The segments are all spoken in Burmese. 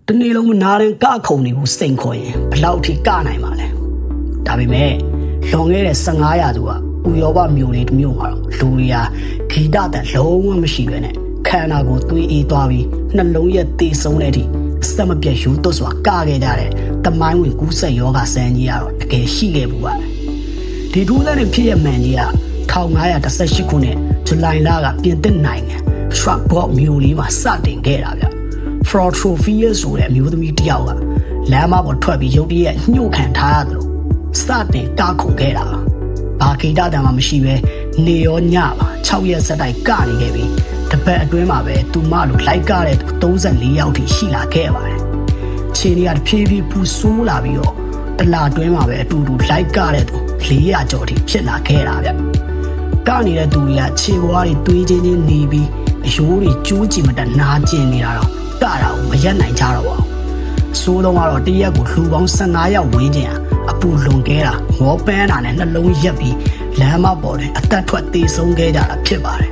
တနေ့လုံးမနာတဲ့ကခုံနေဘူးစိန်ခေါ်ရင်ဘလောက်ထိကနိုင်ပါလဲဒါပေမဲ့လွန်ခဲ့တဲ့15ရာစုကဥရောပမျိုးလေးတစ်မျိုးမှာတော့လူတွေကဂီတတန်လုံးဝမရှိပဲနဲ့ခန္ဓာကိုယ်သွေးအေးသွားပြီးနှလုံးရဲ့တေဆုံးတဲ့အထိအဆက်မပြတ်ယူသွတ်စွာကခဲ့ကြတဲ့တမိုင်းဝင်ကူးစက်ယောဂဆန်းကြီးကတော့တကယ်ရှိခဲ့ဘူးပါဒီထူးဆန်းတဲ့ဖြစ်ရမှန်ကြီးက1518ခုနှစ်ဇူလိုင်လကပြင်သစ်နိုင်ငံစထရတ်ဘော့မြို့လေးမှာစတင်ခဲ့တာဗျFrotrophius ဆိုတဲ့အမျိုးသမီးတစ်ယောက်ကလမ်းမပေါ်ထွက်ပြီးရုတ်တရက်ညှို့ခံထားရတယ်လို့စတင်ကခုန်ခဲ့တာဘာဂီတတန်မှမရှိပဲနေရောညပါ6ရက်ဆက်တိုက်ကနေခဲ့ပြီးတပတ်အတွင်းမှာပဲသူမလိုလိုက်ကားတဲ့34ယောက်ထိရှိလာခဲ့ပါတယ်ခြေတွေကတဖြည်းဖြည်းပူဆိုးလာပြီးတော့တလအတွင်းမှာပဲအတူတူလိုက်ကားတဲ့သူ400ကျော်ထိဖြစ်လာခဲ့တာဗျကနေတဲ့သူတွေကခြေပွားတွေတွေးချင်းချင်းနေပြီးအယိုးတွေကျိုးကြည့်မတနာကျင်နေတာတော့ကတာကိုမရက်နိုင်ကြတော့ပါဘူးအဆိုးဆုံးကတော့တရက်ကိုလူပေါင်း15ယောက်ဝန်းကျင်အပူလွန်ခဲ့တာငေါပန်းတာနဲ့နှလုံးရက်ပြီးလမ်းမပေါ်တွင်အသက်ထွက်သေဆုံးခဲ့ကြတာဖြစ်ပါတယ်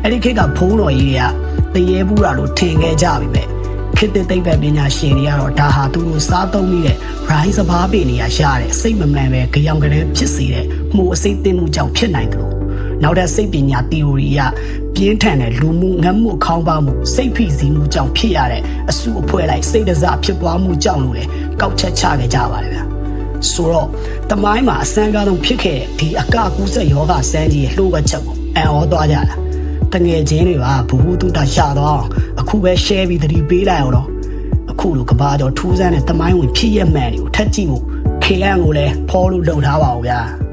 အဲ့ဒီခေတ်ကဖုံးတော်ကြီးတွေကတရေပူတာလို့ထင်ခဲ့ကြပြီပဲခေတ်သစ်သိပ္ပံပညာရှင်တွေကတော့ဒါဟာသူတို့စားသုံးနေတဲ့ rice စပါးပင်တွေရတဲ့စိတ်မမှန်ပဲကြောင်ကလေးဖြစ်စေတဲ့မှုအစိတ်သိမ်းမှုကြောင့်ဖြစ်နိုင်တယ်လို့နောက်တဲ့စိတ်ပညာ theory ကပြင်းထန်တဲ့လူမှုငတ်မှုခေါင်းပါမှုစိတ်ဖိစီးမှုကြောင့်ဖြစ်ရတဲ့အဆုအဖွဲလိုက်စိတ်ဒဇဖြစ်ပွားမှုကြောင့်လို့လည်းကောက်ချက်ချခဲ့ကြပါတယ်ဗျာဆိုတော့တမိုင်းမှာအစမ်းကားဆုံးဖြစ်ခဲ့တဲ့ဒီအကကူးစက်ယောဂဆန်းကြီးရဲ့လှုပ်ဝက်ချက်ကိုအံ့ဩသွားကြတာတငယ်ချင်းတွေပါဘူတုတရှာတော့အခုပဲ share ပြီးသတိပေးလိုက်အောင်တော့အခုလိုကဘာကျော်ထူးဆန်းတဲ့တမိုင်းဝင်ဖြစ်ရမှန်တွေကိုထပ်ကြည့်ဖို့ KN ကိုလည်း follow လုပ်ထားပါဦးဗျာ